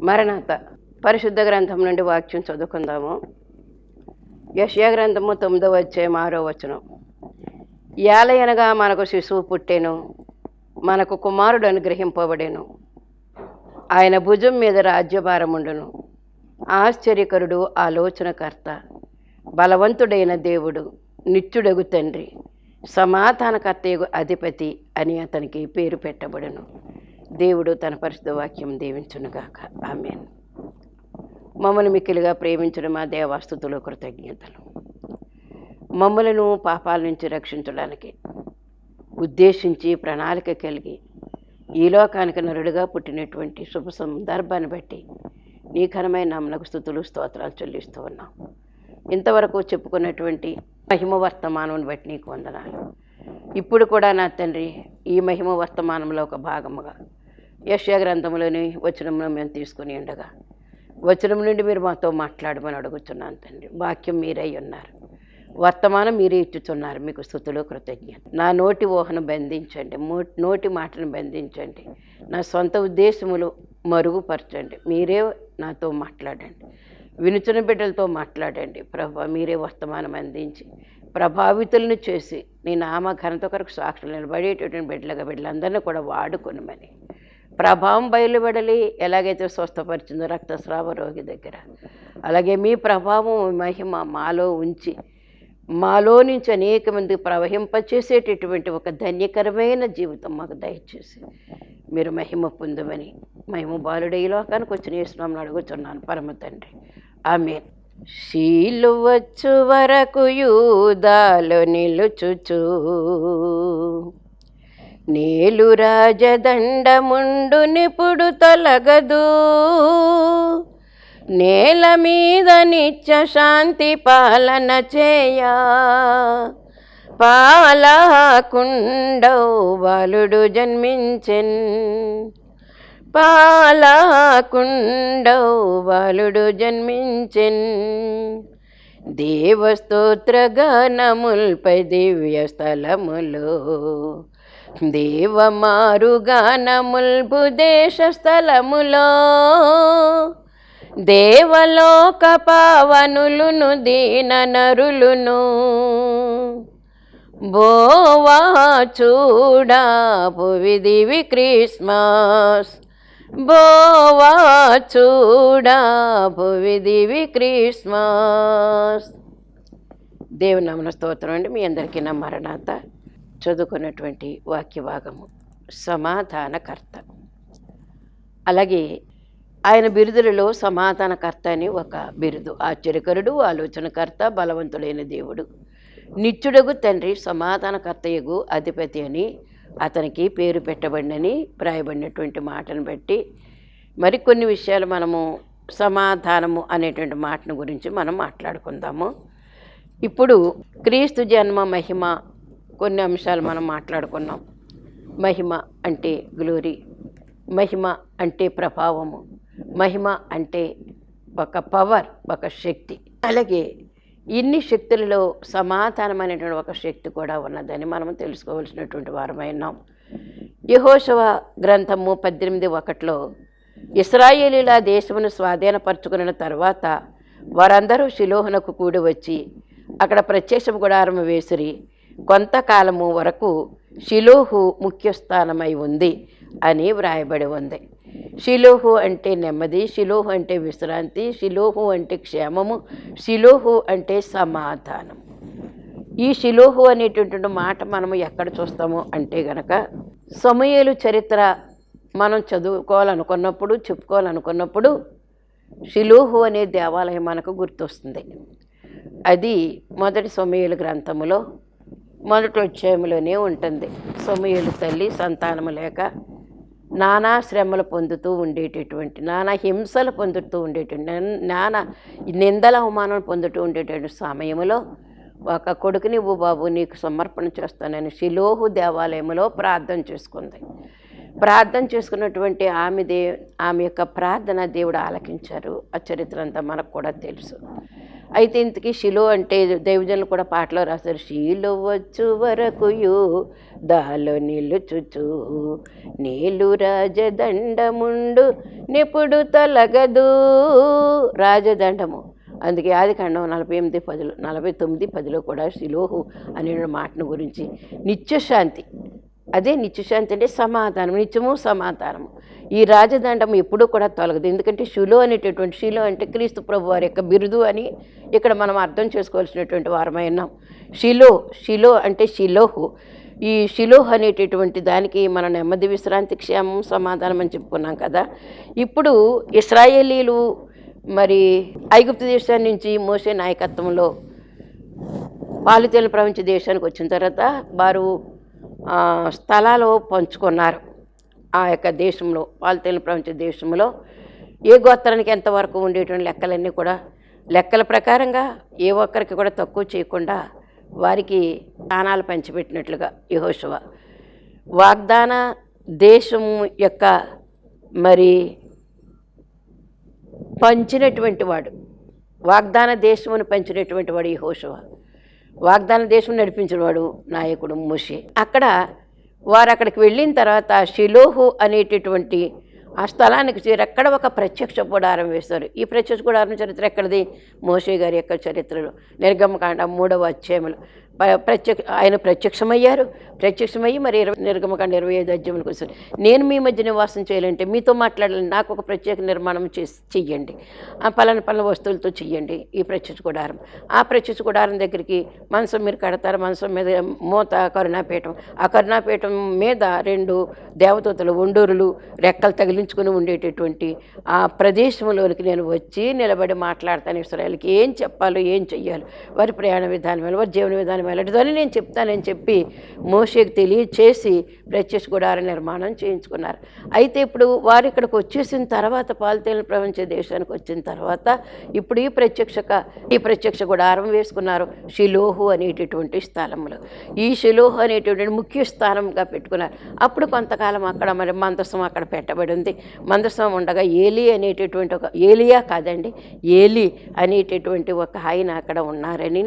మరణాత పరిశుద్ధ గ్రంథం నుండి వాక్యం చదువుకుందాము. యెషయా గ్రంథము 9వ అధ్యాయం 6వ వచనం. ఏలయనగా మనకు శిశువు పుట్టెను, మనకు కుమారుడు అనుగ్రహింపబడెను, ఆయన భుజం మీద రాజ్యభారముండును. ఆశ్చర్యకరుడు, ఆలోచనకర్త, బలవంతుడైన దేవుడు, నిత్యుడగు తండ్రి, సమాధానకర్తయగు అధిపతి అని అతనికి పేరు పెట్టబడును. దేవుడు తన పరిశుద్ధ వాక్యం దీవించునుగాక. ఆమేన్. మమ్మల్ని మిక్కిలిగా ప్రేమించిన మా దేవాస్తుతులు కృతజ్ఞతలు. మమ్మలను పాపాల నుంచి రక్షించడానికి ఉద్దేశించి ప్రణాళిక కలిగి ఈ లోకానికి నరుడుగా పుట్టినటువంటి శుభ సందర్భాన్ని బట్టి నీ ఘనమైన నామమునకు స్తుతులు స్తోత్రాలు చెల్లిస్తూ ఉన్నాం. ఇంతవరకు చెప్పుకున్నటువంటి మహిమ వర్తమానం బట్టి నీకు వందనాలు. ఇప్పుడు కూడా నా తండ్రి, ఈ మహిమ వర్తమానంలో ఒక భాగముగా యెషయా గ్రంథంలోని వచనంలో మేము తీసుకుని ఉండగా వచనం నుండి మీరు మాతో మాట్లాడమని అడుగుతున్నాను తండ్రి. వాక్యం మీరై ఉన్నారు, వర్తమానం మీరే ఇచ్చుతున్నారు. మీకు స్తుతులు కృతజ్ఞత. నా నోటి ఊహను బంధించండి, నోటి మాటను బంధించండి, నా సొంత ఉద్దేశములు మరుగుపరచండి. మీరే నాతో మాట్లాడండి, వినుచున్న బిడ్డలతో మాట్లాడండి ప్రభా. మీరే వర్తమానం అందించి ప్రభావితులను చేసి నీ నామ ఘనత కొరకు సాక్షులు నిలబడేటటువంటి బిడ్డలందరినీ కూడా వాడుకొనమని, ప్రభావం బయలుపడాలి. ఎలాగైతే స్వస్థపరిచిందో రక్తస్రావ రోగి దగ్గర, అలాగే మీ ప్రభావం మహిమ మాలో ఉంచి మాలో నుంచి అనేక మంది ప్రవహింపచేసేటటువంటి ఒక ధన్యకరమైన జీవితం మాకు దయచేసి మీరు మహిమ పొందమని, మహిమ బాలుడే ఈ లోకానికి వచ్చిన యేసునామమున అడుగుతున్నాను పరమ తండ్రి. ఆమేన్. శీలువచ్చు వరకు యూదాలో నిలుచుచు, నేలు రాజదండముండు నిపుడు తొలగదు, నేల మీద నిత్య శాంతి పాలన చేయా, పాలకుండౌ బాలుడు జన్మించెన్, పాలకుండౌ బాలుడు జన్మించెన్. దేవస్తోత్ర గానముల్పై దివ్య స్థలములో, దేవమారు గానముల్పు దేశ స్థలములో, దేవలోక పావనులును దీన నరులును, బోవా చూడా భువి దివి క్రిస్మస్, బోవా చూడా భువి దివి క్రిస్మస్. దేవుని నామమున స్తోత్రం అండి. మీ అందరికీ నా మరణాత. చదువుకున్నటువంటి వాక్య భాగము సమాధానకర్త. అలాగే ఆయన బిరుదులలో సమాధానకర్త అని ఒక బిరుదు. ఆశ్చర్యకరుడు, ఆలోచనకర్త, బలవంతుడైన దేవుడు, నిత్యుడగు తండ్రి, సమాధానకర్తయగు అధిపతి అని అతనికి పేరు పెట్టబడినని వ్రాయబడినటువంటి మాటను బట్టి మరికొన్ని విషయాలు మనము సమాధానము అనేటువంటి మాటను గురించి మనం మాట్లాడుకుందాము. ఇప్పుడు క్రీస్తు జన్మ మహిమ కొన్ని అంశాలు మనం మాట్లాడుకున్నాం. మహిమ అంటే గ్లోరీ, మహిమ అంటే ప్రభావము, మహిమ అంటే ఒక పవర్, ఒక శక్తి. అలాగే ఇన్ని శక్తులలో సమాధానం అనేటువంటి ఒక శక్తి కూడా ఉన్నదని మనం తెలుసుకోవాల్సినటువంటి వారమైనాం. యెహోషువ గ్రంథము 18:1 ఇశ్రాయేలీల దేశమును స్వాధీనపరచుకున్న తర్వాత వారందరూ షిలోహునకు కూడి వచ్చి అక్కడ ప్రత్యక్ష గుడారము వేసిరి. కొంతకాలము వరకు షిలోహు ముఖ్య స్థానమై ఉంది అని వ్రాయబడి ఉంది. షిలోహు అంటే నెమ్మది, షిలోహు అంటే విశ్రాంతి, షిలోహు అంటే క్షేమము, షిలోహు అంటే సమాధానం. ఈ షిలోహు అనేటటువంటి మాట మనము ఎక్కడ చూస్తాము అంటే గనక సమూయేలు చరిత్ర మనం చదువుకోవాలనుకున్నప్పుడు, చెప్పుకోవాలనుకున్నప్పుడు షిలోహు అనే దేవాలయం మనకు గుర్తొస్తుంది. అది మొదటి సమూయేలు గ్రంథములో మొదటి అధ్యాయంలోనే ఉంటుంది. సమూయేలు తల్లి సంతానము లేక నానా శ్రమలు పొందుతూ ఉండేటటువంటి, నానా హింసలు పొందుతూ ఉండేటువంటి, నానా నిందల అవమానం పొందుతూ ఉండేటువంటి సమయంలో ఒక కొడుకుని బాబు నీకు సమర్పణ చేస్తానని షిలోహు దేవాలయంలో ప్రార్థన చేసుకుంది. ప్రార్థన చేసుకున్నటువంటి ఆమె యొక్క ప్రార్థన దేవుడు ఆలకించారు. ఆ చరిత్ర అంతా మనకు కూడా తెలుసు. అయితే ఇంతకీ శిలో అంటే దైవజనులు కూడా పాటలో రాశారు, శీలో వచ్చు వరకుయు దాలో నిలుచుచు నీలు రాజదండముండు నిపుడు తలగదు. రాజదండము, అందుకే ఆదికాండం 49:10 కూడా శిలోహు అనే మాటను గురించి నిత్యశాంతి, అదే నిత్యశాంతి అంటే సమాధానం, నిత్యము సమాధానము. ఈ రాజదండం ఎప్పుడూ కూడా తొలగదు. ఎందుకంటే శిలో అనేటటువంటి, శిలో అంటే క్రీస్తు ప్రభు వారి యొక్క బిరుదు అని ఇక్కడ మనం అర్థం చేసుకోవాల్సినటువంటి వారమై ఉన్నాం. శిలో అంటే శిలోహు. ఈ శిలోహ్ అనేటటువంటి దానికి మనం నెమ్మది, విశ్రాంతి, క్షేమం, సమాధానం అని చెప్పుకున్నాం కదా. ఇప్పుడు ఇశ్రాయేలీలు మరి ఐగుప్తు దేశాన్ని నుంచి మోషే నాయకత్వంలో పాలుతేనెలు ప్రపంచ దేశానికి వచ్చిన తర్వాత వారు స్థలాలు పంచుకున్నారు. ఆ యొక్క దేశంలో, పాలుతేనెలు ప్రపంచ దేశంలో ఏ గోత్రానికి ఎంతవరకు ఉండేటువంటి లెక్కలన్నీ కూడా లెక్కల ప్రకారంగా ఏ ఒక్కరికి కూడా తక్కువ చేయకుండా వారికి స్థానాలు పంచిపెట్టినట్లుగా యెహోషువ వాగ్దాన దేశం యొక్క మరి పంచినటువంటి వాడు, వాగ్దాన దేశమును పంచినటువంటి వాడు యెహోషువ. వాగ్దాన దేశం నడిపించినవాడు నాయకుడు మోషే. వారు అక్కడికి వెళ్ళిన తర్వాత షిలోహు అనేటటువంటి ఆ స్థలానికి చేరి అక్కడ ఒక ప్రత్యక్ష గుడారం వేస్తారు. ఈ ప్రత్యక్ష గుడారం చరిత్ర ఎక్కడిది? మోషే గారి యొక్క చరిత్రలో నిర్గమకాండ 3వ అధ్యాయంలో ఆయన ప్రత్యక్షమయ్యి మరి నిర్గమకాండ 25 అధ్యాయంలోకి వచ్చారు. నేను మీ మధ్య నివాసం చేయాలంటే, మీతో మాట్లాడాలని నాకు ఒక ప్రత్యేక నిర్మాణం చెయ్యండి, ఆ పలానా వస్తువులతో చెయ్యండి ఈ ప్రత్యక్ష గుడారం. ఆ ప్రత్యక్ష గుడారం దగ్గరికి మంచం మీరు కడతారు, మంచం మీద మూత కరుణాపీఠం, ఆ కరుణాపీఠం మీద 2 దేవదూతలు ఒండూరులు రెక్కలు తగిలించుకుని ఉండేటటువంటి ఆ ప్రదేశంలోనికి నేను వచ్చి నిలబడి మాట్లాడతాను. ఇశ్రాయేలుకి ఏం చెప్పాలో, ఏం చెయ్యాలో, వారి ప్రయాణ విధానం, వారి జీవన విధానం ఎలాంటిదని నేను చెప్తానని చెప్పి మోషేకి తెలియచేసి ప్రత్యక్ష గుడార నిర్మాణం చేయించుకున్నారు. అయితే ఇప్పుడు వారు ఇక్కడికి వచ్చేసిన తర్వాత, పాలుతేనెలు ప్రపంచ దేశానికి వచ్చిన తర్వాత ఇప్పుడు ఈ ప్రత్యక్ష గుడారం వేసుకున్నారు షిలోహు అనేటటువంటి స్థలంలో. ఈ షిలోహు అనేటటువంటి ముఖ్య స్థానంగా పెట్టుకున్నారు. అప్పుడు కొంతకాలం అక్కడ మరి మందసం అక్కడ పెట్టబడి ఉంది. మందసం ఉండగా ఏలి అనేటటువంటి ఒక ఆయన అక్కడ ఉన్నారని,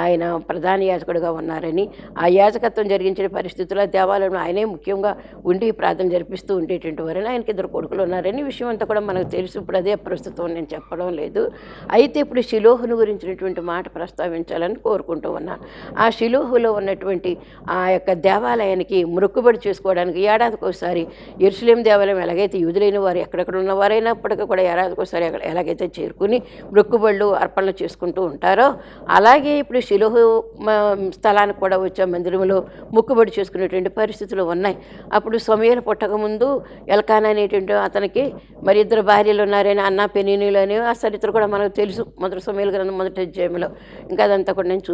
ఆయన ప్రధాన యాజకుడిగా ఉన్నారని, ఆ యాజకత్వం జరిగించిన పరిస్థితుల్లో దేవాలయంలో ఆయనే ముఖ్యంగా ఉండి ప్రార్థన జరిపిస్తూ ఉండేటువంటి వారని, ఆయనకి 2 కొడుకులు ఉన్నారని విషయం అంతా కూడా మనకు తెలుసు. ఇప్పుడు అదే ప్రస్తుతం నేను చెప్పడం లేదు. అయితే ఇప్పుడు షిలోహును గురించినటువంటి మాట ప్రస్తావించాలని కోరుకుంటూ ఉన్నాను. ఆ షిలోహులో ఉన్నటువంటి ఆ యొక్క దేవాలయానికి మొక్కుబడి చేసుకోవడానికి ఏడాదికి ఒకసారి యెరూషలేము దేవాలయం ఎలాగైతే యూదులైన వారు ఎక్కడెక్కడ ఉన్నవారైనప్పటికీ కూడా ఏడాదికి ఒకసారి ఎలాగైతే చేరుకుని మొక్కుబడులు అర్పణలు చేసుకుంటూ ఉంటారో, అలాగే ఇప్పుడు షిలోహు స్థలానికి కూడా వచ్చే మందిరంలో మొక్కుబడి చేసుకునేటువంటి పరిస్థితులు ఉన్నాయి. అప్పుడు సమూయేలు పుట్టకముందు ఎల్కానా అనేటువంటి అతనికి మరి 2 భార్యలు ఉన్నారని, అన్నా పెనీనీలు అని ఆ చరిత్ర కూడా మనకు తెలుసు. మొదటి సమూయేలు గ్రంథం 1వ అధ్యాయంలో. ఇంకా అదంతా కూడా నేను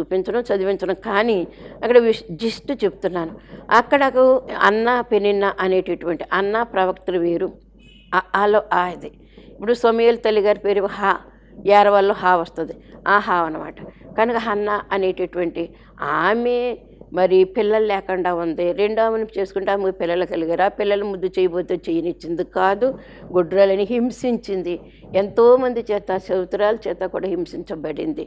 చదివించడం కానీ అక్కడ జస్ట్ చెప్తున్నాను. అక్కడకు అన్నా పెనిన్నా అనేటటువంటి అన్నా ప్రవక్తలు వేరు, ఆలో ఇది. ఇప్పుడు సమూయేలు తల్లి గారి పేరు యారవల్లో వస్తుంది, ఆ అన్నమాట. కనుక హన్న అనేటటువంటి ఆమె మరి పిల్లలు లేకుండా ఉంది. 2వ ఆమెను చేసుకుంటే ఆమె పిల్లలు కలిగారు. ఆ పిల్లలు ముద్దు చేయబోతే చేయనిచ్చింది కాదు, గుడ్రాలని హింసించింది. ఎంతోమంది చేత, సౌతురాల చేత కూడా హింసించబడింది.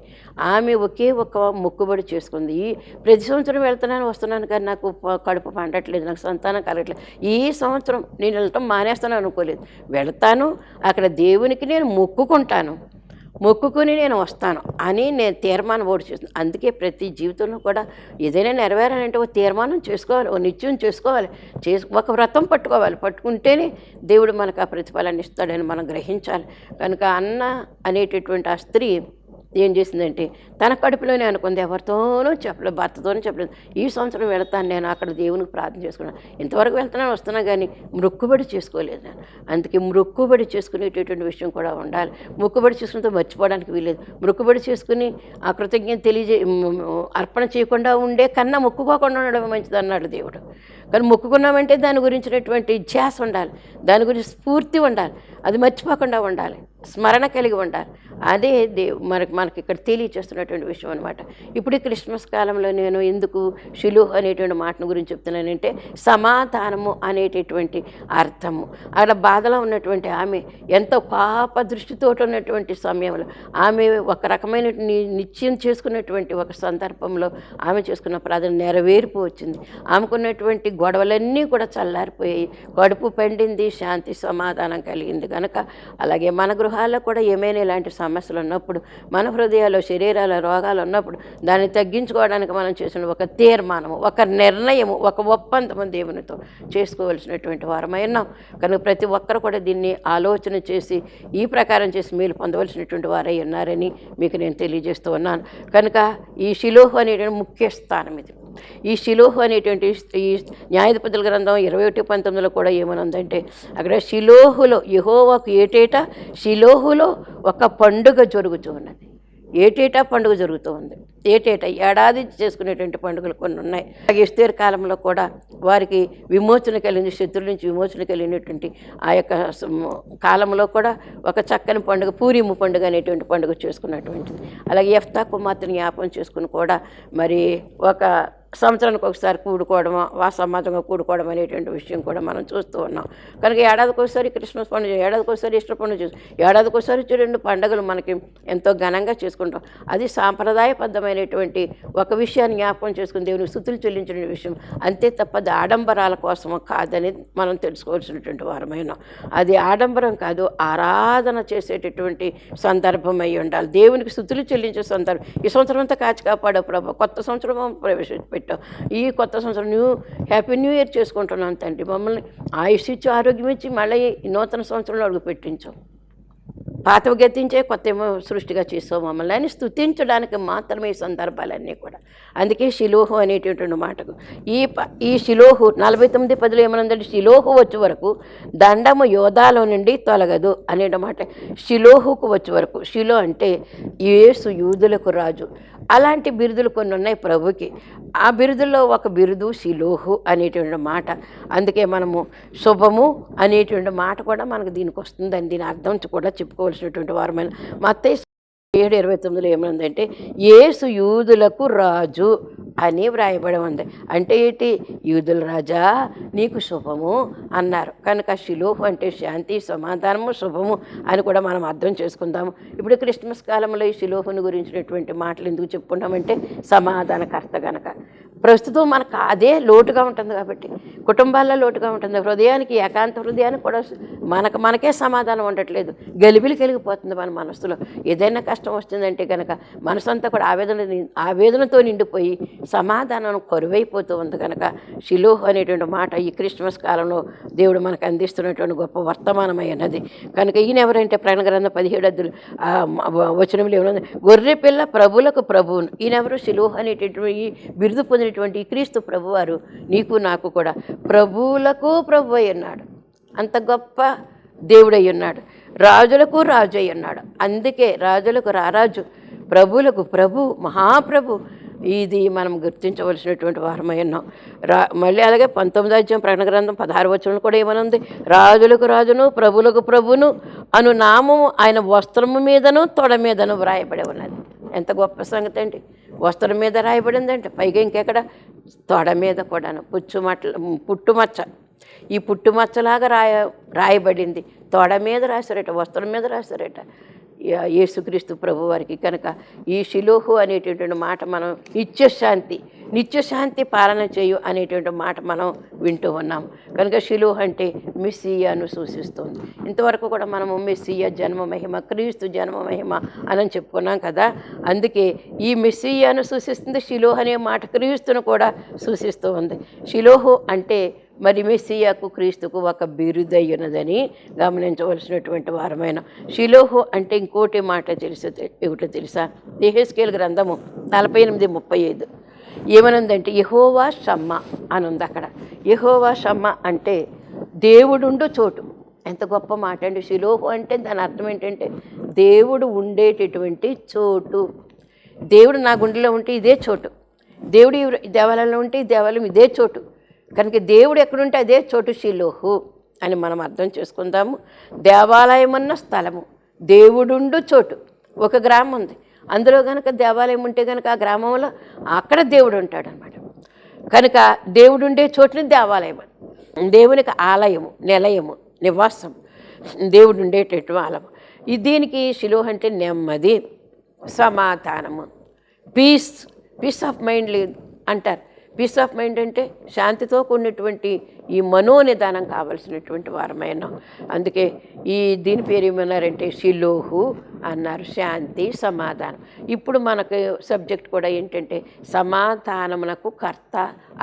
ఆమె ఒకే ఒక మొక్కుబడి చేసుకుంది. ప్రతి సంవత్సరం వస్తున్నాను కానీ నాకు కడుపు పండట్లేదు, నాకు సంతానం కలగట్లేదు. ఈ సంవత్సరం నేను వెళ్ళటం మానేస్తాను అనుకోలేదు. వెళ్తాను, అక్కడ దేవునికి నేను మొక్కుకుని నేను వస్తాను అని నేను తీర్మానం ఓడి చేస్తాను. అందుకే ప్రతి జీవితంలో కూడా ఏదైనా నెరవేరాలంటే ఒక తీర్మానం చేసుకోవాలి, ఒక నిత్యం చేసుకోవాలి, ఒక వ్రతం పట్టుకుంటేనే దేవుడు మనకు ఆ ప్రతిఫలాన్ని ఇస్తాడని మనం గ్రహించాలి. కనుక అన్న అనేటటువంటి ఆ స్త్రీ ఏం చేసిందంటే తన కడుపులోనే అనుకుంది, ఎవరితోనూ చెప్పలేదు, భర్తతోనూ చెప్పలేదు. ఈ సంవత్సరం వెళ్తాను నేను అక్కడ దేవునికి ప్రార్థన చేసుకున్నాను, ఇంతవరకు వస్తున్నా కానీ మొక్కుబడి చేసుకోలేదు నేను. అందుకే మొక్కుబడి చేసుకునేటటువంటి విషయం కూడా ఉండాలి. మొక్కుబడి చేసుకునితో మర్చిపోవడానికి వీలేదు. మొక్కుబడి చేసుకుని ఆ కృతజ్ఞత అర్పణ చేయకుండా ఉండే కన్నా మొక్కుకోకుండా ఉండడం మంచిది అన్నాడు దేవుడు. కానీ మొక్కుకున్నామంటే దాని గురించినటువంటి ధ్యాస ఉండాలి, దాని గురించి స్ఫూర్తి ఉండాలి, అది మర్చిపోకుండా ఉండాలి. స్మరణ కలిగి ఉండాలి. అదే మనకి ఇక్కడ తెలియచేస్తున్నటువంటి విషయం అనమాట. ఇప్పుడు ఈ క్రిస్మస్ కాలంలో నేను ఎందుకు షిలోహ్ అనేటువంటి మాటను గురించి చెప్తున్నానంటే, సమాధానము అనేటటువంటి అర్థము. అలా బాధలో ఉన్నటువంటి ఆమె ఎంతో పాప దృష్టితో ఉన్నటువంటి సమయంలో ఆమె ఒక రకమైన నిశ్చయం చేసుకున్నటువంటి ఒక సందర్భంలో ఆమె చేసుకున్న ప్రార్థన నెరవేర్పు వచ్చింది. ఆమెకున్నటువంటి గొడవలన్నీ కూడా చల్లారిపోయాయి, కడుపు పండింది, శాంతి సమాధానం కలిగింది. కనుక అలాగే మన గృహాల్లో కూడా ఏమైనా ఇలాంటి సమస్యలు ఉన్నప్పుడు, మన హృదయాల్లో శరీరాల రోగాలు ఉన్నప్పుడు దాన్ని తగ్గించుకోవడానికి మనం చేసిన ఒక తీర్మానము, ఒక నిర్ణయము, ఒక ఒప్పందము దేవునితో చేసుకోవలసినటువంటి వారమై ఉన్నాం. కనుక ప్రతి ఒక్కరు కూడా దీన్ని ఆలోచన చేసి ఈ ప్రకారం చేసి మేలు పొందవలసినటువంటి వారై ఉన్నారని మీకు నేను తెలియజేస్తూ ఉన్నాను. కనుక ఈ షిలోహు అనేటువంటి ముఖ్య స్థానం ఇది. ఈ షిలోహు అనేటువంటి ఈ న్యాయాధిపతుల గ్రంథం 21:19 కూడా ఏమనుందంటే, అక్కడ షిలోహులో యెహోవాకు ఏటేటా షిలోహులో ఒక పండుగ జరుగుతూ ఉన్నది. ఏటేటా పండుగ జరుగుతూ ఉంది. ఏటేటా ఏడాది చేసుకునేటువంటి పండుగలు కొన్ని ఉన్నాయి. అలాగే ఎస్తేరు కాలంలో కూడా వారికి విమోచన కలిగింది, శత్రువుల నుంచి విమోచన కలిగినటువంటి ఆ యొక్క కాలంలో కూడా ఒక చక్కని పండుగ పూరీము పండుగ అనేటువంటి పండుగ చేసుకున్నటువంటిది. అలాగే యెఫ్తా కుమార్తెను జ్ఞాపకం చేసుకుని కూడా మరి ఒక సంవత్సరానికి ఒకసారి కూడుకోవడము, సమాజంగా కూడుకోవడం అనేటువంటి విషయం కూడా మనం చూస్తూ ఉన్నాం. కనుక ఏడాదికి ఒకసారి క్రిస్మస్ పండుగ, ఏడాదికి ఒకసారి ఈస్టర్ పండుగ ఏడాదికి ఒకసారి 2 పండుగలు మనకి ఎంతో ఘనంగా చేసుకుంటాం. అది సాంప్రదాయబద్ధమైనటువంటి ఒక విషయాన్ని జ్ఞాపకం చేసుకుని దేవునికి స్తుతులు చెల్లించిన విషయం, అంతే తప్ప అది ఆడంబరాల కోసము కాదని మనం తెలుసుకోవాల్సినటువంటి వారమైన. అది ఆడంబరం కాదు, ఆరాధన చేసేటటువంటి సందర్భం అయి ఉండాలి. దేవునికి స్తుతులు చెల్లించే సందర్భం. ఈ సంవత్సరం అంతా కాచి కాపాడో ప్రభు, కొత్త సంవత్సరం ప్రవేశపెట్టాం. ఈ కొత్త సంవత్సరం హ్యాపీ న్యూ ఇయర్ చేసుకుంటున్నాం తండ్రి. మమ్మల్ని ఆయుష్ ఇచ్చి ఆరోగ్యం ఇచ్చి మళ్ళీ నూతన సంవత్సరంలో అడుగు పెట్టించాం. పాతవి గతించే కొత్త ఏమో సృష్టిగా చేసావు మమ్మల్ని అని స్తుతించడానికి మాత్రమే ఈ సందర్భాలన్నీ కూడా. అందుకే షిలోహు అనేటటువంటి మాటకు ఈ షిలోహు 49:10 ఏమనుందంటే, షిలోహు వచ్చే వరకు దండము యోధాలో నుండి తొలగదు అనే మాట. షిలోహుకు వచ్చే వరకు, షిలో అంటే యేసు యూదులకు రాజు. అలాంటి బిరుదులు కొన్ని ఉన్నాయి ప్రభుకి. ఆ బిరుదుల్లో ఒక బిరుదు షిలోహు అనేటువంటి మాట. అందుకే మనము శుభము అనేటువంటి మాట కూడా మనకు దీనికి వస్తుందని దీని అర్థం కూడా చెప్పుకోవాల్సినటువంటి వారమైన. మత్తయి 7:29 ఏమైందంటే, యేసు యూదులకు రాజు అని వ్రాయబడి ఉంది. అంటే ఏంటి? యూదుల రాజా నీకు శుభము అన్నారు. కనుక షిలోహు అంటే శాంతి, సమాధానము, శుభము అని కూడా మనం అర్థం చేసుకుందాము. ఇప్పుడు క్రిస్మస్ కాలంలో ఈ షిలోహుని గురించినటువంటి మాటలు ఎందుకు చెప్పుకుంటామంటే, సమాధానకర్త కనుక. ప్రస్తుతం మనకు అదే లోటుగా ఉంటుంది కాబట్టి, కుటుంబాల్లో లోటుగా ఉంటుంది, హృదయానికి ఏకాంత హృదయానికి కూడా మనకే సమాధానం ఉండట్లేదు, గలిబిలి కలిగిపోతుంది మన మనసులో. ఏదైనా కష్టం వస్తుందంటే కనుక మనసంతా కూడా ఆవేదనతో నిండిపోయి సమాధానం కరువైపోతూ ఉంది. కనుక షిలోహు అనేటువంటి మాట ఈ క్రిస్మస్ కాలంలో దేవుడు మనకు అందిస్తున్నటువంటి గొప్ప వర్తమానమై ఉన్నది. కనుక ఈయన ఎవరంటే ప్రకటన గ్రంథం 17 వచనంలో ఏమన్నా, గొర్రె పిల్ల ప్రభులకు ప్రభువును. ఈయనెవరు? షిలోహు అనేటటువంటి ఈ బిరుదు పొందినటువంటి క్రీస్తు ప్రభువారు నీకు నాకు కూడా ప్రభువులకు ప్రభు అయి ఉన్నాడు. అంత గొప్ప దేవుడై ఉన్నాడు. రాజులకు రాజు అయి ఉన్నాడు. అందుకే రాజులకు రారాజు, ప్రభువులకు ప్రభు, మహాప్రభు. ఇది మనం గుర్తించవలసినటువంటి వారమై ఉన్నాం. మళ్ళీ అలాగే 19వ అధ్యాయం ప్రకటన గ్రంథం 16వ వచనం కూడా ఏమనుంది, రాజులకు రాజును ప్రభువులకు ప్రభువును అను నామము ఆయన వస్త్రము మీదను తొడ మీదను వ్రాయబడి ఉన్నది. ఎంత గొప్ప సంగతి అండి! వస్త్రం మీద రాయబడిందంటే, పైగా ఇంకెక్కడ తొడ మీద కూడాను పుట్టుమచ్చ, ఈ పుట్టుమచ్చలాగా రాయబడింది. తొడ మీద రాశారట, వస్త్రం మీద రాశారట యేసుక్రీస్తు ప్రభు వారికి. కనుక ఈ షిలోహు అనేటటువంటి మాట మనం నిత్యశాంతి పాలన చేయు అనేటువంటి మాట మనం వింటూ ఉన్నాం. కనుక షిలోహు అంటే మెస్సియాను సూచిస్తుంది. ఇంతవరకు కూడా మనము మెస్సియా జన్మ మహిమ, క్రీస్తు జన్మ మహిమ అని చెప్పుకున్నాం కదా. అందుకే ఈ మెస్సియాను సూచిస్తుంది. షిలోహు అనే మాట క్రీస్తును కూడా సూచిస్తూ ఉంది. షిలోహు అంటే మరి మెస్సియాకు, క్రీస్తుకు ఒక బిరుదై ఉన్నదని గమనించవలసినటువంటి వారమైన. షిలోహు అంటే ఇంకోటి మాట ఏమిటో తెలుసా? యెహెజ్కేలు గ్రంథము 48:35 ఏమనుందంటే, యెహోవా షమ్మా అని ఉంది అక్కడ. యెహోవా షమ్మా అంటే దేవుడుండు చోటు. ఎంత గొప్ప మాట అండి! షిలోహు అంటే దాని అర్థం ఏంటంటే దేవుడు ఉండేటటువంటి చోటు. దేవుడు నా గుండెలో ఉంటే ఇదే చోటు, దేవుడు ఈ దేవాలయంలో ఉంటే ఈ దేవాలయం ఇదే చోటు. కనుక దేవుడు ఎక్కడుంటే అదే చోటు షిలోహు అని మనం అర్థం చేసుకుందాము. దేవాలయం అన్న స్థలము, దేవుడుండు చోటు. ఒక గ్రామం ఉంది, అందులో కనుక దేవాలయం ఉంటే కనుక ఆ గ్రామంలో అక్కడ దేవుడు ఉంటాడు అనమాట. కనుక దేవుడుండే చోటుని దేవాలయం, దేవునికి ఆలయము, నిలయము, నివాసం, దేవుడు ఉండేటట్టు ఆలయం. దీనికి శిలువ అంటే నెమ్మది, సమాధానము, పీస్ ఆఫ్ మైండ్ లేదు అంటారు. పీస్ ఆఫ్ మైండ్ అంటే శాంతితో కూడినటువంటి ఈ మనోనిదానం కావలసినటువంటి వారమైన. అందుకే దీని పేరు ఏమన్నారంటే షిలోహు అన్నారు, శాంతి, సమాధానం. ఇప్పుడు మనకు సబ్జెక్ట్ కూడా ఏంటంటే సమాధానమునకు కర్త,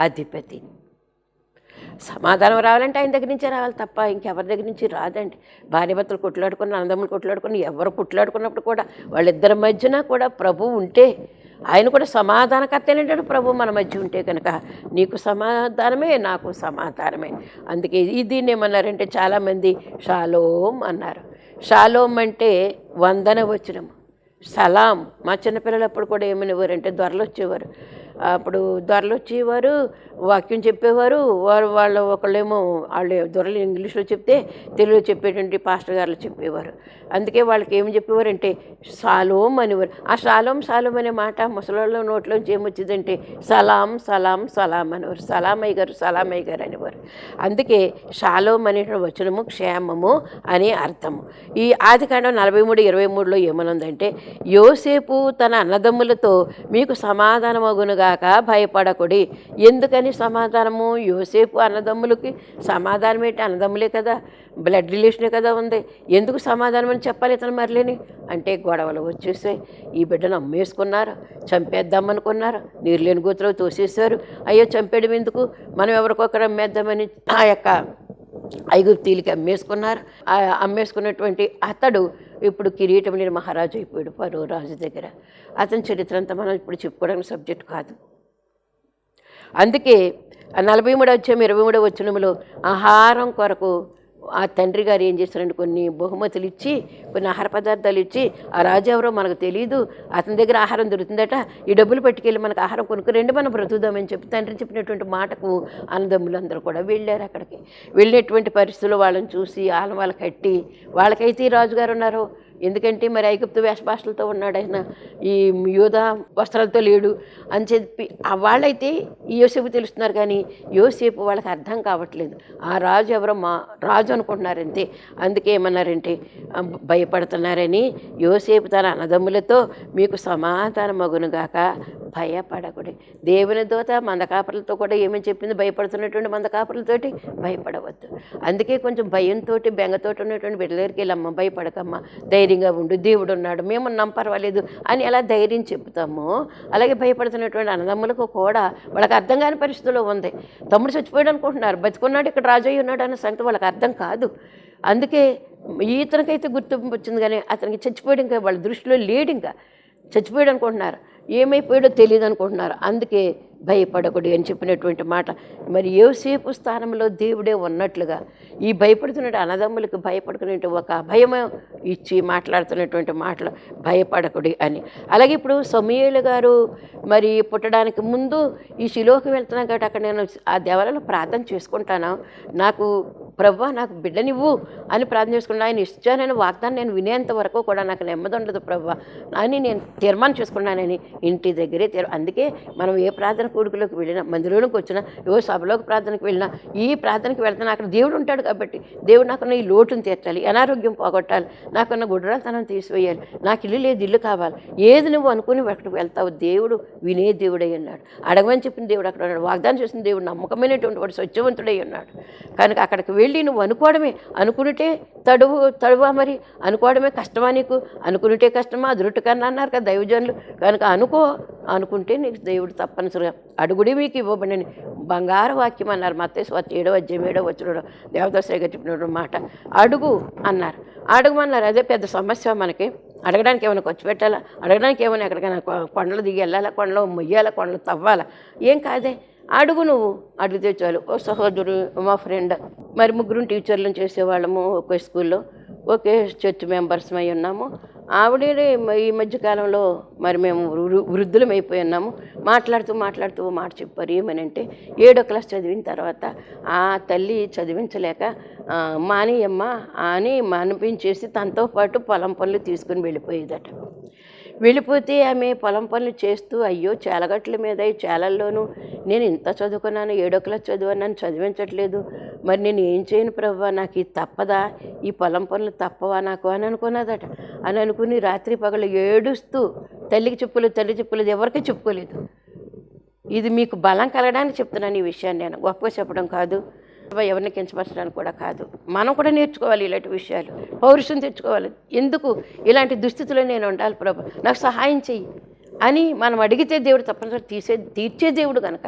అధిపతి. సమాధానం రావాలంటే ఆయన దగ్గర నుంచే రావాలి తప్ప ఇంకెవరి దగ్గర నుంచి రాదండి. భార్యాభర్తలు కొట్లాడుకుని, అన్నదమ్ములు కొట్లాడుకుని, ఎవరు కొట్లాడుకున్నప్పుడు కూడా వాళ్ళిద్దరి మధ్యన కూడా ప్రభువు ఉంటే, ఆయన కూడా సమాధానకర్తేనంటాడు. ప్రభు మన మధ్య ఉంటే కనుక నీకు సమాధానమే, నాకు సమాధానమే. అందుకే దీన్ని ఏమన్నారంటే చాలామంది షాలోమ్ అన్నారు. షాలోమ్ అంటే వందన వచనం, సలాం. మా చిన్నపిల్లలప్పుడు కూడా ఏమనేవారంటే దొరలు వచ్చేవారు. అప్పుడు దొరలు వచ్చేవారు, వాక్యం చెప్పేవారు. ఒకళ్ళేమో వాళ్ళు దొరలు ఇంగ్లీష్లో చెప్తే తెలుగులో చెప్పేటువంటి పాస్టర్ గారులు చెప్పేవారు. అందుకే వాళ్ళకి ఏమి చెప్పేవారంటే షాలోమ్ అనేవారు. ఆ షాలోమ్ అనే మాట ముసలాళ్ళ నోట్లోంచి ఏమొచ్చిందంటే సలాం సలాం సలాం అనేవారు. సలామయ్య గారు అనేవారు. అందుకే షాలోమ్ అనే వచనము క్షేమము అని అర్థము. ఈ ఆదికాండం 43:23లో ఏమనుందంటే యోసేపు తన అన్నదమ్ములతో మీకు సమాధానమగునుగాక భయపడకుడి. ఎందుకని సమాధానము? యోసేపు అన్నదమ్ములకి సమాధానం ఏంటి? అన్నదమ్ములే కదా, బ్లడ్ రిలేషనే కదా ఉంది. ఎందుకు సమాధానం అని చెప్పాలి ఇతను మరలేని అంటే గొడవలు వచ్చేసాయి. ఈ బిడ్డను అమ్మేసుకున్నారు, చంపేద్దామనుకున్నారు, నీరు లేని గోతులో తోసేశారు. అయ్యో చంపేయడం ఎందుకు, మనం ఎవరికొకరు అమ్మేద్దామని ఆ యొక్క ఐగుప్తీలకి అమ్మేసుకున్నారు. అమ్మేసుకున్నటువంటి అతడు ఇప్పుడు కిరీటం లేని మహారాజు అయిపోయాడు ఫరో రాజు దగ్గర. అతని చరిత్ర అంతా మనం ఇప్పుడు చెప్పుకోవడానికి సబ్జెక్ట్ కాదు. అందుకే 43:23 వచనంలో ఆహారం కొరకు ఆ తండ్రి గారు ఏం చేస్తారంటే కొన్ని బహుమతులు ఇచ్చి, కొన్ని ఆహార పదార్థాలు ఇచ్చి, ఆ రాజు ఎవరో మనకు తెలియదు, అతని దగ్గర ఆహారం దొరుకుతుందట, ఈ డబ్బులు పట్టుకెళ్ళి మనకు ఆహారం కొనుక్కురండి, మనం బ్రతుకుదామని చెప్పి తండ్రి చెప్పినటువంటి మాటకు అన్నదమ్ములందరూ కూడా వెళ్ళారు. అక్కడికి వెళ్ళినటువంటి పరిస్థితుల్లో వాళ్ళని చూసి వాళ్ళు కట్టి, వాళ్ళకైతే ఈ రాజుగారు ఉన్నారు. ఎందుకంటే మరి ఐగుప్తు వేషభాషలతో ఉన్నాడు ఆయన, ఈ యూదా వస్త్రాలతో లేడు అని చెప్పి వాళ్ళైతే ఈ యోసేపు తెలుస్తున్నారు, కానీ యోసేపు వాళ్ళకి అర్థం కావట్లేదు. ఆ రాజు ఎవరో మా రాజు అనుకుంటున్నారు అంతే. అందుకే ఏమన్నారంటే భయపడుతున్నారని యోసేపు తన అన్నదమ్ములతో మీకు సమాధానం మగునుగాక భయపడకూడదు. దేవుని దూత మందకాపరులతో కూడా ఏమని చెప్పింది? భయపడుతున్నటువంటి మందకాపరులతోటి భయపడవద్దు. అందుకే కొంచెం భయంతో బెంగతో ఉన్నటువంటి బిడ్డల దగ్గరికి వెళ్ళమ్మా, భయపడకమ్మా, ధైర్యంగా ఉండు, దేవుడు ఉన్నాడు, మేము ఉన్నాం, పర్వాలేదు అని ఎలా ధైర్యం చెప్తామో అలాగే భయపడుతున్నటువంటి అన్నదమ్ములకు కూడా వాళ్ళకి అర్థం కాని పరిస్థితుల్లో ఉంది. తమ్ముడు చచ్చిపోయాడు అనుకుంటున్నారు, బతికున్నాడు, ఇక్కడ రాజు అయి ఉన్నాడు అన్న సంగతి వాళ్ళకి అర్థం కాదు. అందుకే ఇతనికైతే గుర్తింపు వచ్చింది, కానీ అతనికి చచ్చిపోయాడు, ఇంకా వాళ్ళ దృష్టిలో లేడు, ఇంకా చచ్చిపోయాడు అనుకుంటున్నారు, ఏమైపోయాడో తెలియదు అనుకుంటున్నారు. అందుకే భయపడకూడదు అని చెప్పినటువంటి మాట. మరి యోసేపు స్థానంలో దేవుడే ఉన్నట్లుగా ఈ భయపడుతున్న అన్నదమ్ములకు భయపడుకునే ఒక అభయం ఇచ్చి మాట్లాడుతున్నటువంటి మాటలు భయపడకూడదు అని. అలాగే ఇప్పుడు సమూయేలు గారు మరి పుట్టడానికి ముందు ఈ శిలోకి వెళ్తున్నాను కాబట్టి అక్కడ నేను ఆ దేవాలయంలో ప్రార్థన చేసుకుంటాను, నాకు ప్రభువా నాకు బిడ్డనివ్వు అని ప్రార్థన చేసుకున్నాను. ఆయన ఇచ్చానని వాగ్దానం నేను వినేంత వరకు కూడా నాకు నెమ్మది ఉండదు ప్రభువా అని నేను తీర్మానం చేసుకున్నానని ఇంటి దగ్గరే అందుకే మనం ఏ ప్రార్థన కూడుకులోకి వెళ్ళినా, మందిరంలోకి వచ్చినా, ఏ సభలోకి ప్రార్థనకు వెళ్ళినా, ఈ ప్రార్థనకి వెళ్తాను అక్కడ దేవుడు ఉంటాడు కాబట్టి దేవుడు నాకున్న ఈ లోటును తీర్చాలి, అనారోగ్యం పోగొట్టాలి, నాకున్న గుడ్రాలతనం తీసివేయాలి, నాకు ఇల్లు లేదు, ఇల్లు కావాలి, ఏది నువ్వు అనుకుని అక్కడికి వెళ్తావు, దేవుడు వినే దేవుడై ఉన్నాడు. అడగమని చెప్పిన దేవుడు అక్కడ ఉన్నాడు, వాగ్దానం చేసిన దేవుడు నమ్మకమైనటువంటి వాడు, సత్యవంతుడై ఉన్నాడు. కనుక అక్కడికి వెళ్ళి నువ్వు అనుకోవడమే, అనుకుంటే తడువా, మరి అనుకోవడమే కష్టమా, నీకు అనుకుంటే కష్టమా, అదురుట కన్నా అన్నారు కదా దైవజనులు. కనుక అనుకుంటే నీకు దేవుడు తప్పనిసరిగా అడుగుడి మీకు ఇవ్వబడని బంగారు వాక్యం అన్నారు. మత్తయి 7:7 దేవదాసయ్య గారు చెప్పిన మాట, అడుగు అన్నారు. అడుగుమన్నారు. అదే పెద్ద సమస్య మనకి. అడగడానికి ఏమైనా ఖర్చు పెట్టాలా, అడగడానికి ఏమైనా ఎక్కడికైనా కొండలు దిగి వెళ్ళాలా, కొండలో మొయ్యాలా, కొండలు తవ్వాలా, ఏం కాదే, అడుగు, నువ్వు అడిగితే చాలు. ఓ సహోదరు, మా ఫ్రెండ్, మరి ముగ్గురు టీచర్లను చేసేవాళ్ళము ఒకే స్కూల్లో. ఒకే చర్చ్ మెంబర్స్ అయి ఉన్నాము. ఆవిడ ఈ మధ్యకాలంలో మరి మేము వృద్ధులం అయిపోయి ఉన్నాము. మాట్లాడుతూ మాట చెప్పారు. ఏమనంటే 7వ క్లాస్ చదివిన తర్వాత ఆ తల్లి చదివించలేక మానేయమ్మ అని మానిపించేసి తనతో పాటు పొలం పనులు తీసుకుని వెళ్ళిపోయేదట. వెళ్ళిపోతే ఆమె పొలం పనులు చేస్తూ అయ్యో చేలగట్ల మీద ఈ చేలల్లోనూ నేను ఇంత చదువుకున్నాను, 7వ క్లాస్ చదివాను, నన్ను చదివించట్లేదు, మరి నేను ఏం చేయను ప్రభువా, నాకు ఇది తప్పదా, ఈ పొలం పనులు తప్పవా నాకు అని అనుకున్నదట. అని అనుకుని రాత్రి పగలు ఏడుస్తూ తల్లికి చెప్పులేదు, ఎవరికి చెప్పుకోలేదు. ఇది మీకు బలం కలగడానికి చెప్తున్నాను ఈ విషయాన్ని, నేను గొప్పగా చెప్పడం కాదు, ఎవరిని కించపరచడానికి కూడా కాదు. మనం కూడా నేర్చుకోవాలి ఇలాంటి విషయాలు, పౌరుషం తెచ్చుకోవాలి. ఎందుకు ఇలాంటి దుస్థితిలో నేను ఉండాలి ప్రభు, నాకు సహాయం చెయ్యి అని మనం అడిగితే దేవుడు తప్పనిసరి తీర్చే దేవుడు కనుక,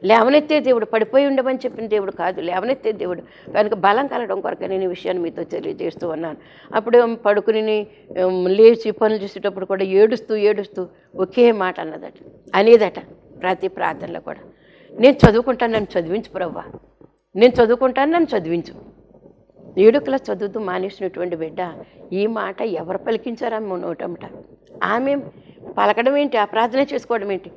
లేవనెత్తే దేవుడు, పడిపోయి ఉండమని చెప్పిన దేవుడు కాదు, లేవనెత్తే దేవుడు కనుక బలం కలగడం కొరకు నేను ఈ విషయాన్ని మీతో తెలియజేస్తూ ఉన్నాను. అప్పుడు పడుకుని లేచి పనులు చేసేటప్పుడు కూడా ఏడుస్తూ ఒకే మాట అనేదట ప్రతి ప్రార్థనలో కూడా, నేను చదువుకుంటాను, నన్ను చదివించు ప్రవ్వా, నేను చదువుకుంటాను, నన్ను చదివించు. 7వ క్లాస్ చదువుతూ మానేసినటువంటి బిడ్డ ఈ మాట ఎవరు పలికించారమ్మ నోటమ్మట? ఆమె పలకడం ఏంటి, ఆ ప్రార్థన చేసుకోవడం ఏంటి?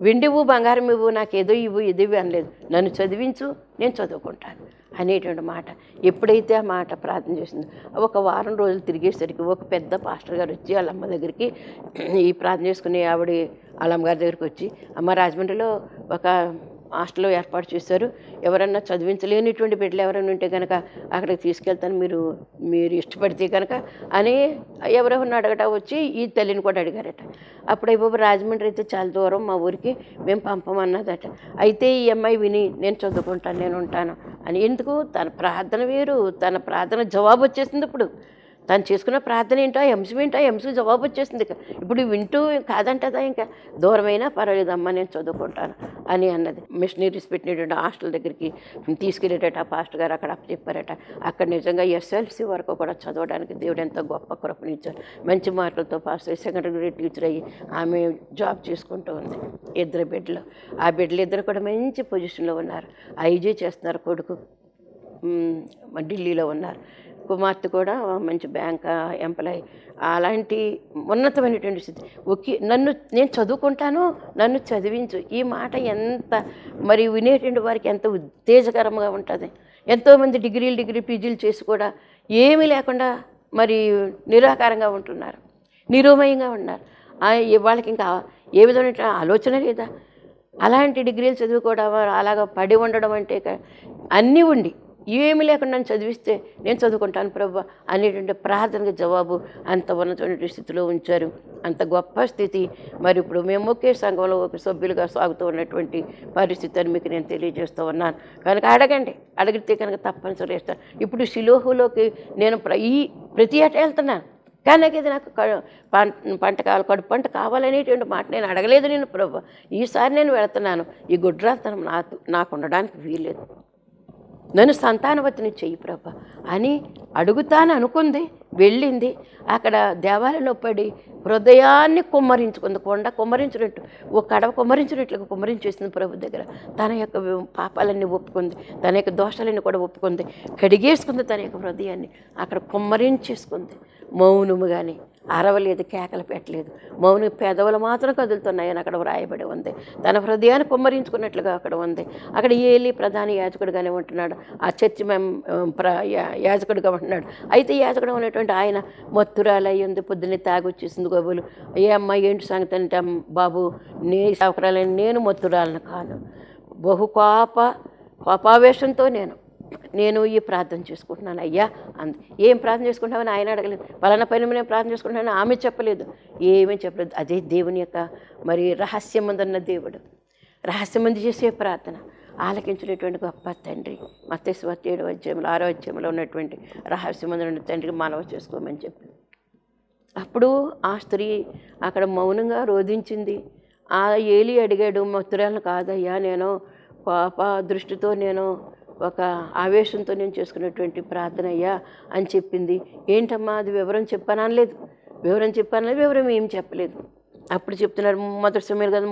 వెండివు బంగారం ఇవ్వు, నాకు ఏదో ఇవ్వు ఇదివి అనలేదు, నన్ను చదివించు, నేను చదువుకుంటాను అనేటువంటి మాట. ఎప్పుడైతే ఆ మాట ప్రార్థన చేసిందో ఒక వారం రోజులు తిరిగేసరికి ఒక పెద్ద పాస్టర్ గారు వచ్చి వాళ్ళ అమ్మ దగ్గరికి, ఈ ప్రార్థన చేసుకుని ఆవిడ వాళ్ళ అమ్మగారి దగ్గరికి వచ్చి, అమ్మ రాజమండ్రిలో ఒక హాస్టల్లో ఏర్పాటు చేశారు, ఎవరన్నా చదివించలేనిటువంటి బిడ్డలు ఎవరైనా ఉంటే కనుక అక్కడికి తీసుకెళ్తాను, మీరు ఇష్టపడితే కనుక అని ఎవరెవరిని అడగట వచ్చి ఈ తల్లిని కూడా అడిగారట. అప్పుడు బాబు రాజమండ్రి అయితే చాలా దూరం, మా ఊరికి మేము పంపమన్నదట. అయితే ఈ అమ్మాయి విని నేను చదువుకుంటాను, నేను ఉంటాను అని, ఎందుకు తన ప్రార్థన వేరు, తన ప్రార్థన జవాబు వచ్చేసింది. ఇప్పుడు తను చేసుకున్న ప్రార్థన ఏంటో, ఎంసు జవాబు వచ్చేసింది. ఇప్పుడు వింటూ కాదంటదా, ఇంకా దూరమైనా పర్వాలేదమ్మా నేను చదువుకుంటాను అని అన్నది. మిషనరీస్ పెట్టినటువంటి హాస్టల్ దగ్గరికి తీసుకెళ్ళేటట ఆ పాస్టర్ గారు, అక్కడ చెప్పారట. అక్కడ నిజంగా SLC వరకు కూడా చదవడానికి దేవుడు ఎంతో గొప్ప కృపనిచ్చారు. మంచి మార్కులతో పాస్ అయ్యి సెకండరీ గ్రేడ్ టీచర్ అయ్యి ఆమె జాబ్ చేసుకుంటూ ఉంది. 2 బిడ్డలు, ఆ బిడ్డలు కూడా మంచి పొజిషన్లో ఉన్నారు. IG చేస్తున్నారు, కొడుకు ఢిల్లీలో ఉన్నారు, కుమార్తె కూడా మంచి బ్యాంక్ ఎంప్లాయీ. అలాంటి ఉన్నతమైనటువంటి స్థితి. నేను చదువుకుంటాను, నన్ను చదివించు, ఈ మాట ఎంత మరి వినేటువంటి వారికి ఎంత ఉత్తేజకరంగా ఉంటుంది. ఎంతోమంది డిగ్రీ పీజీలు చేసి కూడా ఏమీ లేకుండా మరి నిరాకారంగా ఉంటున్నారు, నిరుమయంగా ఉన్నారు. వాళ్ళకి ఇంకా ఏ విధమైన ఆలోచన లేదా? అలాంటి డిగ్రీలు చదివి కూడా అలాగ పడి ఉండడం అంటే అన్నీ ఉండి ఏమి లేకుండా నన్ను చదివిస్తే నేను చదువుకుంటాను ప్రభు అనేటువంటి ప్రార్థనకు జవాబు అంత ఉన్నతమైన స్థితిలో ఉంచారు. అంత గొప్ప స్థితి. మరి ఇప్పుడు మేము ఒకే సంఘంలో ఒక సభ్యులుగా సాగుతూ ఉన్నటువంటి పరిస్థితి అని మీకు నేను తెలియజేస్తూ ఉన్నాను. కనుక అడిగితే కనుక తప్పనిసరి చేస్తాను. ఇప్పుడు షిలోహులోకి నేను ప్రతి ఏటా వెళ్తున్నాను, కానీ ఇది నాకు పంట కావాలి, కడుపు పంట కావాలనేటువంటి మాట నేను అడగలేదు. నేను ప్రభు ఈసారి నేను వెళుతున్నాను, ఈ గుడ్రాతనం నాకు ఉండడానికి వీల్లేదు, నన్ను సంతానవతిని చెయ్యి ప్రభా అని అడుగుతాను అనుకుంది. వెళ్ళింది, అక్కడ దేవాలయంలో పడి హృదయాన్ని కుమ్మరించుకుంది. కొండ కుమ్మరించినట్టు, ఒక కడవ కుమ్మరించినట్లుగా కుమ్మరించేసింది ప్రభు దగ్గర. తన యొక్క పాపాలన్నీ ఒప్పుకుంది, తన యొక్క దోషాలన్నీ కూడా ఒప్పుకుంది, కడిగేసుకుంది తన యొక్క హృదయాన్ని, అక్కడ కుమ్మరించేసుకుంది. మౌనము కానీ అరవలేదు, కేకలు పెట్టలేదు, మౌన పెదవులు మాత్రం కదులుతున్నాయని అక్కడ వ్రాయబడి ఉంది. తన హృదయాన్ని కుమ్మరించుకున్నట్లుగా అక్కడ ఉంది. అక్కడ ఏలి ప్రధాన యాజకుడిగానే ఉంటున్నాడు, ఆ చర్చి యాజకుడిగా ఉంటున్నాడు. అయితే యాజకుడు ఉన్నటువంటి ఆయన మత్తురాలు అయ్యి ఉంది, పొద్దున్నే తాగి వచ్చేసింది గోబులు. ఏ అమ్మాయి ఏంటి సంగతి అంటే, బాబు నీ సౌకర్యాలని నేను మత్తురాలను కాను, కోపావేశంతో నేను ఈ ప్రార్థన చేసుకుంటున్నాను అయ్యా అంది. ఏం ప్రార్థన చేసుకుంటామని ఆయన అడగలేదు, పలానా పని నేను ప్రార్థన చేసుకుంటానని ఆమె చెప్పలేదు, ఏమీ చెప్పలేదు. అదే దేవుని యొక్క మరి రహస్యమందున్న దేవుడు, రహస్యమంది చేసే ప్రార్థన ఆలకించినటువంటి గొప్ప తండ్రి. మత్తయి సువార్త 7వ అధ్యాయంలో 6వ అధ్యాయంలో ఉన్నటువంటి రహస్యమందున్న తండ్రికి మనవి చేసుకోమని చెప్పి, అప్పుడు ఆ స్త్రీ అక్కడ మౌనంగా రోధించింది. ఆ ఏలి అడిగాడు, మత్తురాలను కాదయ్యా, నేను పాప దృష్టితో నేను ఒక ఆవేశంతో నేను చేసుకున్నటువంటి ప్రార్థన అయ్యా అని చెప్పింది. ఏంటమ్మా అది వివరం చెప్పానలేదు, వివరం ఏం చెప్పలేదు. అప్పుడు చెప్తున్నారు మొదటి సమయాలు కదా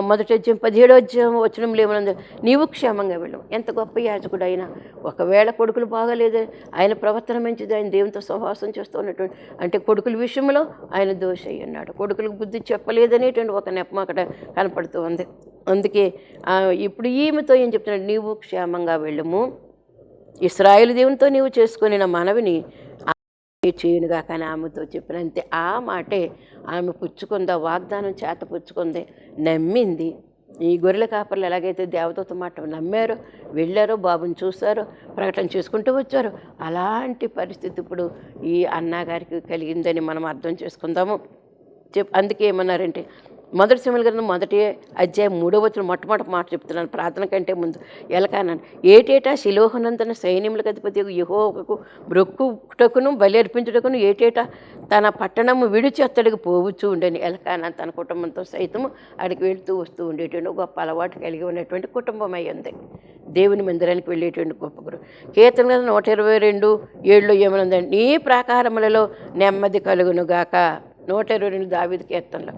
మొదటి అధ్యాయం 17వ అధ్యాయం వచనంలో ఏమనుంది, నీవు క్షేమంగా వెళ్ళు. ఎంత గొప్ప యాజకుడు అయినా ఒకవేళ కొడుకులు బాగాలేదు, ఆయన ప్రవర్తన మంచిది, ఆయన దేవునితో సహవాసం చేస్తూ ఉన్నటువంటి అంటే కొడుకుల విషయంలో ఆయన దోషి అయి ఉన్నాడు. కొడుకులకు బుద్ధి చెప్పలేదనేటువంటి ఒక నెపం అక్కడ కనపడుతూ ఉంది. అందుకే ఇప్పుడు ఈమెతో ఏం చెప్తున్నాడు, నీవు క్షేమంగా వెళ్ళము, ఇశ్రాయేలు దేవునితో నీవు చేసుకుని నా మనవిని చేయనుగా. కానీ ఆమెతో చెప్పినంతే ఆ మాటే ఆమె పుచ్చుకుందా, వాగ్దానం చేత పుచ్చుకుంది, నమ్మింది. ఈ గొర్రెల కాపర్లు ఎలాగైతే దేవదూత మాట నమ్మారో, వెళ్ళారో, బాబుని చూశారో, ప్రకటన చేసుకుంటూ వచ్చారో, అలాంటి పరిస్థితి ఇప్పుడు ఈ అన్నగారికి కలిగిందని మనం అర్థం చేసుకుందాము. అందుకే ఏమన్నారంటే మొదటి సమయాల గ్రంథం 1వ అధ్యాయం 3వ వచనం మొట్టమొదటి మాట చెప్తున్నాను ప్రార్థన కంటే ముందు. ఎలకానాను ఏటేటా శిలోహనంతన సైన్యములకు అధిపతి యెహోవాకు బ్రొక్కుటకును బలి అర్పించుటకును ఏటేటా తన పట్టణము విడిచి అత్తడికి పోవచ్చు ఉండని. ఎలకానా తన కుటుంబంతో సైతము అడిగి వెళుతూ వస్తూ ఉండేటువంటి గొప్ప అలవాటు కలిగి ఉన్నటువంటి కుటుంబం అయ్యింది. దేవుని మందిరానికి వెళ్ళేటువంటి గొప్ప గురు. కీర్తన గ్రంథం 122:7 ఏమనుందండి, నీ ప్రాకారములలో నెమ్మది కలుగునుగాక. 122 దావీదు కీర్తనలో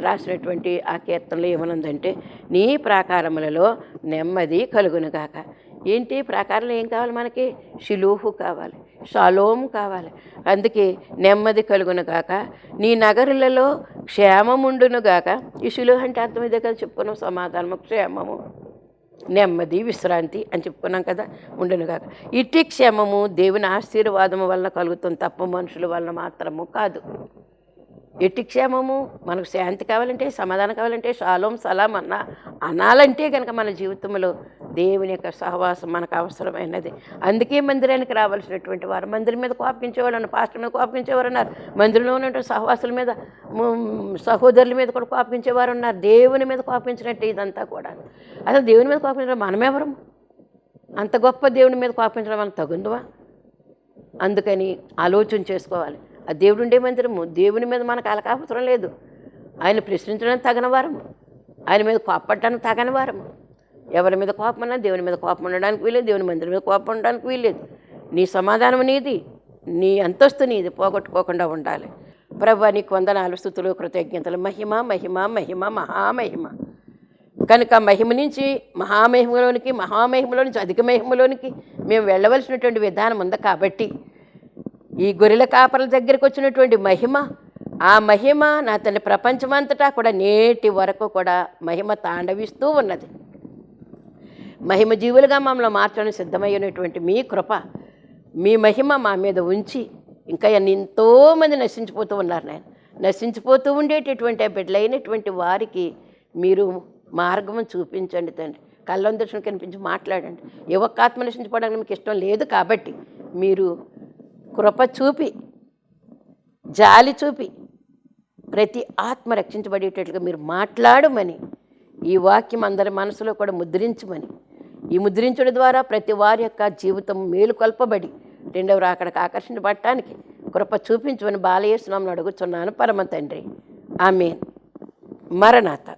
రాసినటువంటి ఆ కీర్తనలో ఏమనుందంటే, నీ ప్రాకారములలో నెమ్మది కలుగునుగాక. ఏంటి ప్రాకారంలో ఏం కావాలి మనకి? షిలూహు కావాలి, షాలోం కావాలి. అందుకే నెమ్మది కలుగునుగాక, నీ నగరులలో క్షేమముండునుగాక. ఈ షిలూహు అంటే అర్థం ఇదే కదా చెప్పుకున్నాం, సమాధానము, క్షేమము, నెమ్మది, విశ్రాంతి అని చెప్పుకున్నాం కదా, ఉండునుగాక. ఇట్టి క్షేమము దేవుని ఆశీర్వాదము వలన కలుగుతుంది తప్ప మనుషుల వలన మాత్రము కాదు. ఎట్టి క్షేమము, మనకు శాంతి కావాలంటే, సమాధానం కావాలంటే, షాలోం సలాం అనాలంటే కనుక మన జీవితంలో దేవుని యొక్క సహవాసం మనకు అవసరమైనది. అందుకే మందిరానికి రావాల్సినటువంటి వారు, మందిరం మీద కోపించేవాళ్ళు అన్నారు, పాస్టర్ మీద కోపించేవారు అన్నారు, మందిరంలో ఉన్నటువంటి సహవాసుల మీద, సహోదరుల మీద కూడా కోపించేవారు ఉన్నారు. దేవుని మీద కోపించినట్టు ఇదంతా కూడా. అసలు దేవుని మీద కోపించడం మనమెవరు? అంత గొప్ప దేవుని మీద కోపించడం మనకు తగుందువా? అందుకని ఆలోచన చేసుకోవాలి. ఆ దేవుడు ఉండే మందిరము, దేవుని మీద మనకు అలకాపుత్రం లేదు. ఆయన ప్రశ్నించడానికి తగిన వారము, ఆయన మీద కోపడడానికి తగని వారము. ఎవరి మీద కోపమన్నా దేవుని మీద కోపం ఉండడానికి వీలేదు, దేవుని మందిరం మీద కోపం ఉండడానికి వీలేదు. నీ సమాధానం నీది, నీ అంతస్తు నీది, పోగొట్టుకోకుండా ఉండాలి. ప్రభువా నీకు వందనాలు, స్తుతులు, కృతజ్ఞతలు. మహిమ మహిమ మహిమ మహామహిమ. కనుక మహిమ నుంచి మహామహిమలో నుంచి అధిక మహిమలోనికి మేము వెళ్ళవలసినటువంటి విధానం ఉంది. కాబట్టి ఈ గొర్రెల కాపర్ల దగ్గరికి వచ్చినటువంటి మహిమ, ఆ మహిమ నా తండ్రి ప్రపంచమంతటా కూడా నేటి వరకు కూడా మహిమ తాండవిస్తూ ఉన్నది. మహిమ జీవులుగా మమ్మల్ని మార్చడానికి సిద్ధమయ్యేటువంటి మీ కృప, మీ మహిమ మా మీద ఉంచి ఇంకా ఎంతోమంది నశించిపోతూ ఉన్నారు. నేను నశించిపోతూ ఉండేటటువంటి బిడ్డలైనటువంటి వారికి మీరు మార్గం చూపించండి తండ్రి. కళ్ళం దర్శనం కనిపించి మాట్లాడండి. ఏ ఒక్క ఆత్మ నశించిపోవడానికి మీకు ఇష్టం లేదు. కాబట్టి మీరు కృప చూపి, జాలి చూపి ప్రతి ఆత్మ రక్షించబడేటట్లుగా మీరు మాట్లాడమని, ఈ వాక్యం అందరి మనసులో కూడా ముద్రించమని, ఈ ముద్రించడం ద్వారా ప్రతి వారి యొక్క జీవితం మేలుకొల్పబడి రెండవ రాకడకు ఆకర్షించబడటానికి కృప చూపించమని బాలయేసు నామమున అడుగుచున్నాను పరమ తండ్రి. ఆమేన్. మరణాత.